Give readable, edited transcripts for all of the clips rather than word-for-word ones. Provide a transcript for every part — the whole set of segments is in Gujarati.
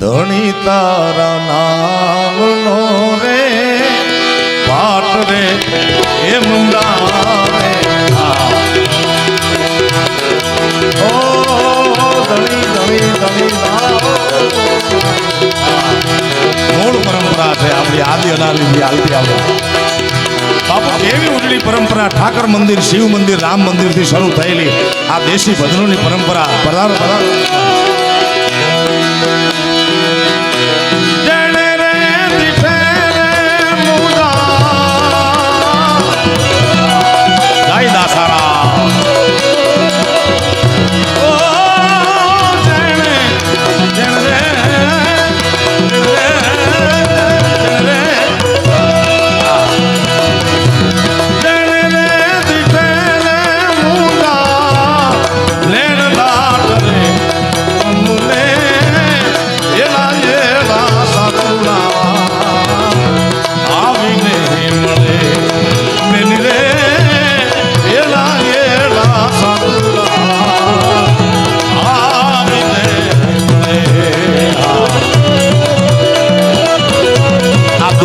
ધણી તારા નામનો રે પાટ રે એ મુંડા રે ઓ ધણી ધણી ધણી મૂળ પરંપરા છે આપણી આદિ અનાદિ હાલતી આવે બાપુ કેવી ઉજળી પરંપરા ઠાકર મંદિર શિવ મંદિર રામ મંદિર થી શરૂ થયેલી આ દેશી ભજનોની પરંપરા પધારો પધારો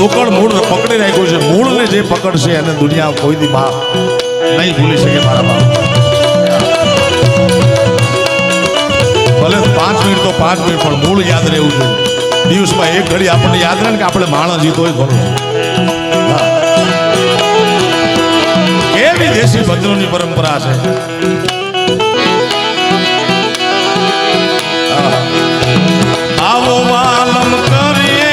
રોકડ મૂળ પકડી રાખ્યું છે મૂળને જે પકડશે એને દુનિયા કોઈ દી બાપ નહીં ભૂલી શકે મારા બાપ ભલે 5 મિનિટ તો 5 મિનિટ પણ મૂળ યાદ રહેવું જોઈએ દિવસમાં એક ઘડી આપણને યાદ રહે કે આપણે માણસ જીતો હોય ઘણું એવી દેશી ભજનોની પરંપરા છે આવો વાલમ કરીએ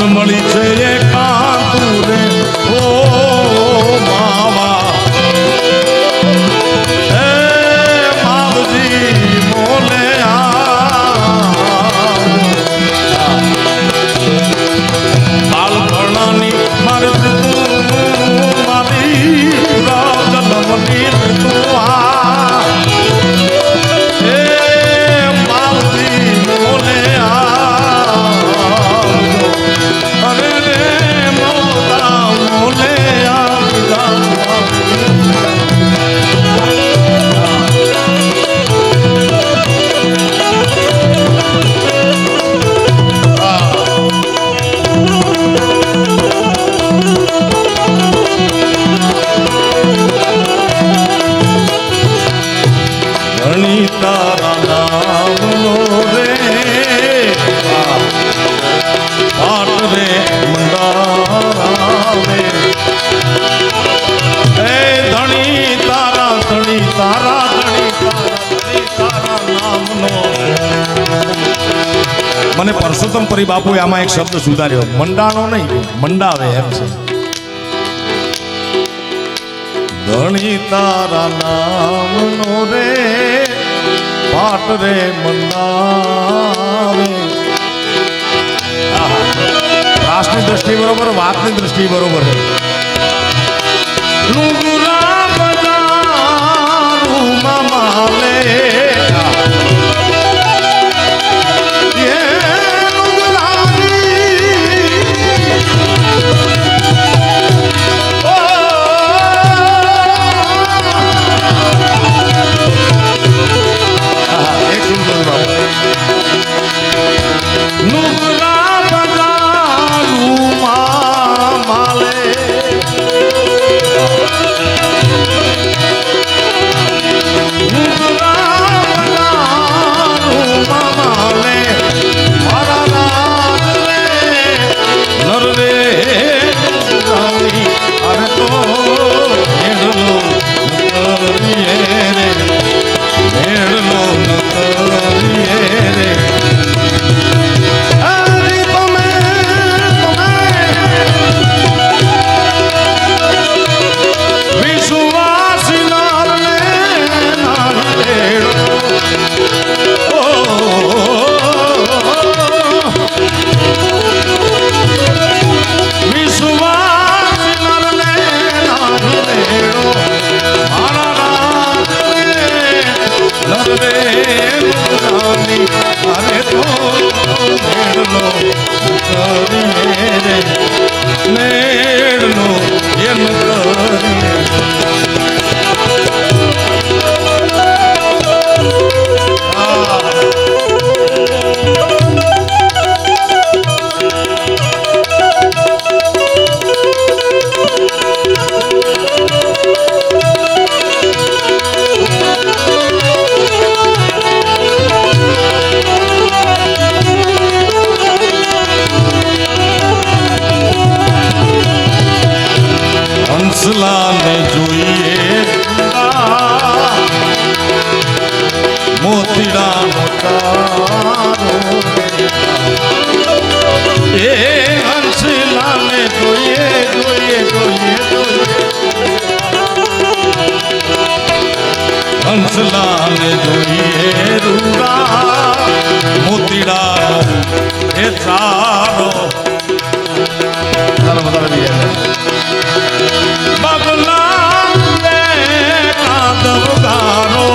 મળી છે એ કાંતુ રે ઓ માવા હે માવજી મોલે બાળપણાની મારી તું મારી જન્મની તું હે માવજી મોલે અરે રે મોલા મોલે ધણી તારા નામનો રે પાટ રે મંડારાવે હે ધણી તારા ધણી તારા ધણી તારા નામનો મને પરસોત્તમ પરી બાપુએ આમાં એક શબ્દ સુધાર્યો મંડાણો નહીં મંડાવે એમ છે ધણી તારા નામનો રે પાટ રે મંડાવે રાસની દ્રષ્ટિ બરોબર વાતની દ્રષ્ટિ બરોબર છે લુગરા બજારમાં માલે આજે જોઈએ રૂડા મોતીડા એ ચારો ચાલો બધા લઈ જાય બગલા રે કાદવ ગારો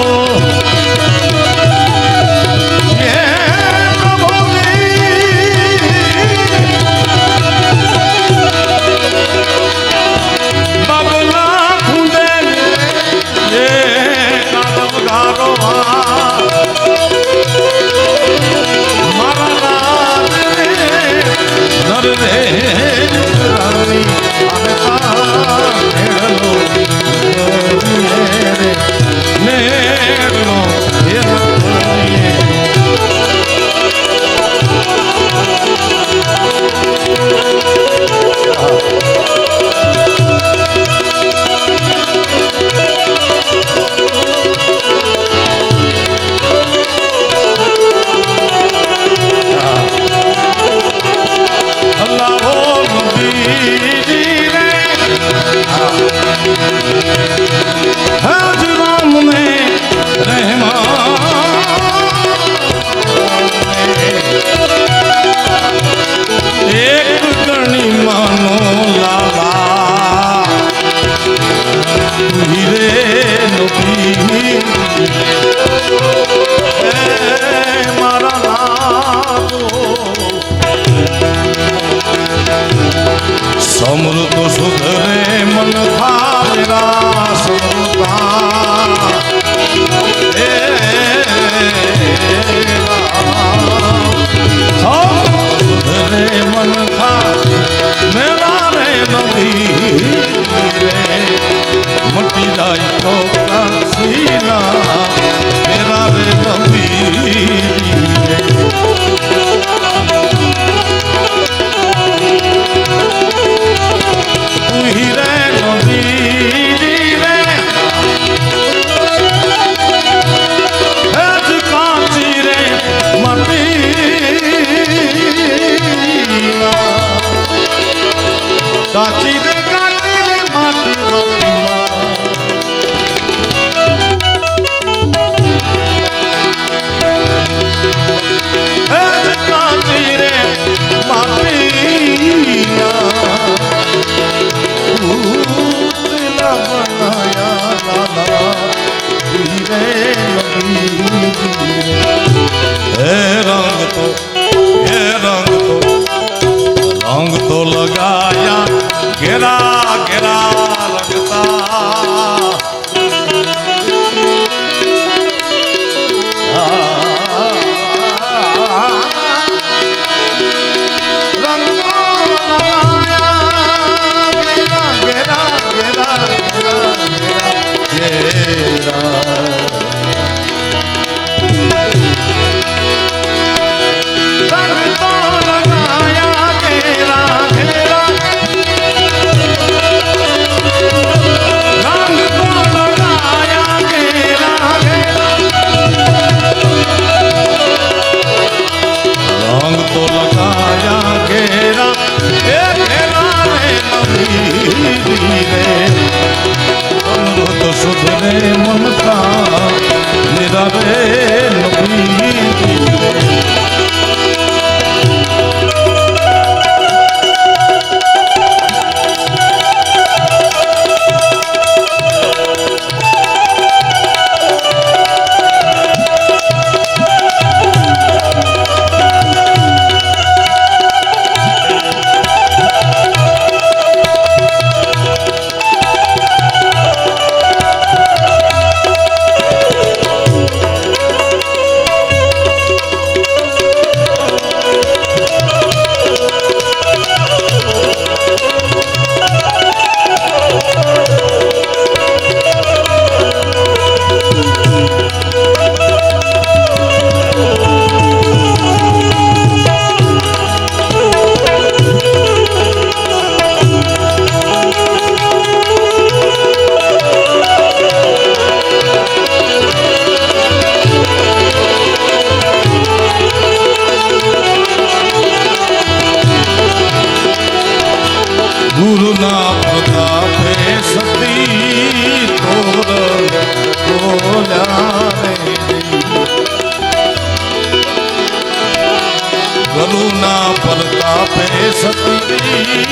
કરુણા પ્રતાપે સતી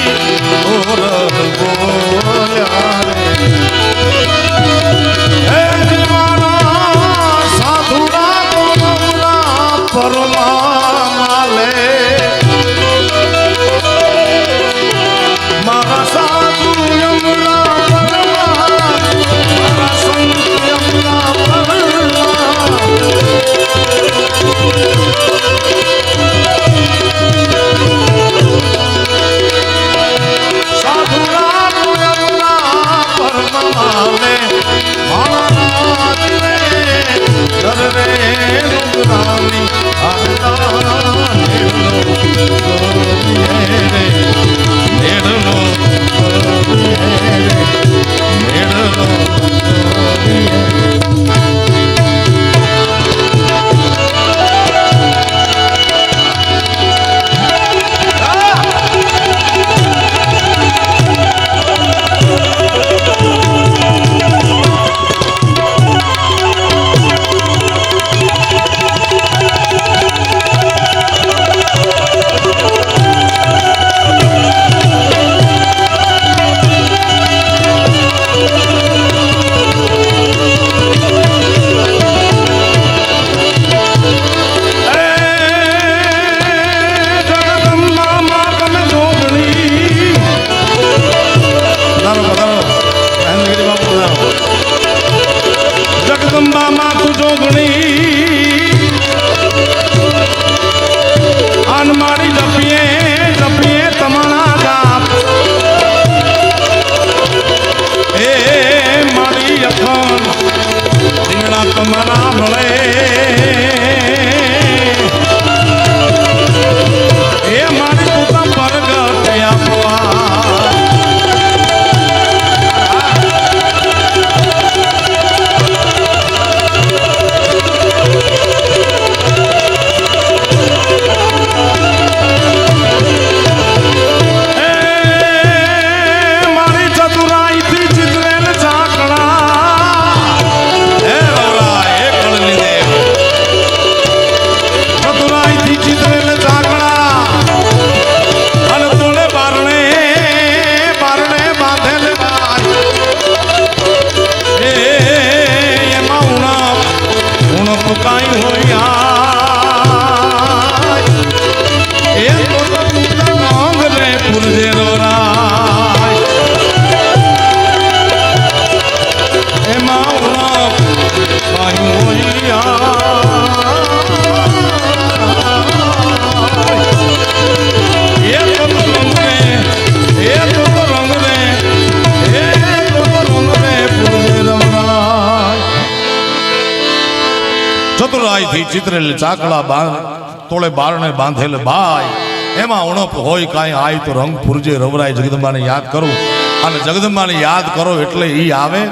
ઓરહ બોલ્યા રે હે જીવાના સાધુના કોમના પરમાલે મારા સાધુ યમના પરમા મારા સંત યમના પરમા જગદંબામાં તું જોગણી અન મારી જપીએ જપીએ તમારા જાપ એ મારી અખંડ રીંગણા તમારા મળે એ મારી તું પરગટ આપવા ચતુરાઈથી ચિતરેલ ચાકડા તોળે બારણે બાંધેલ બાય એમાં ઉણપ હોય કાંઈ આય તો રંગ પૂરજે રવરાય જગદંબાને યાદ કરું અને જગદંબાને યાદ કરો એટલે ઈ આવે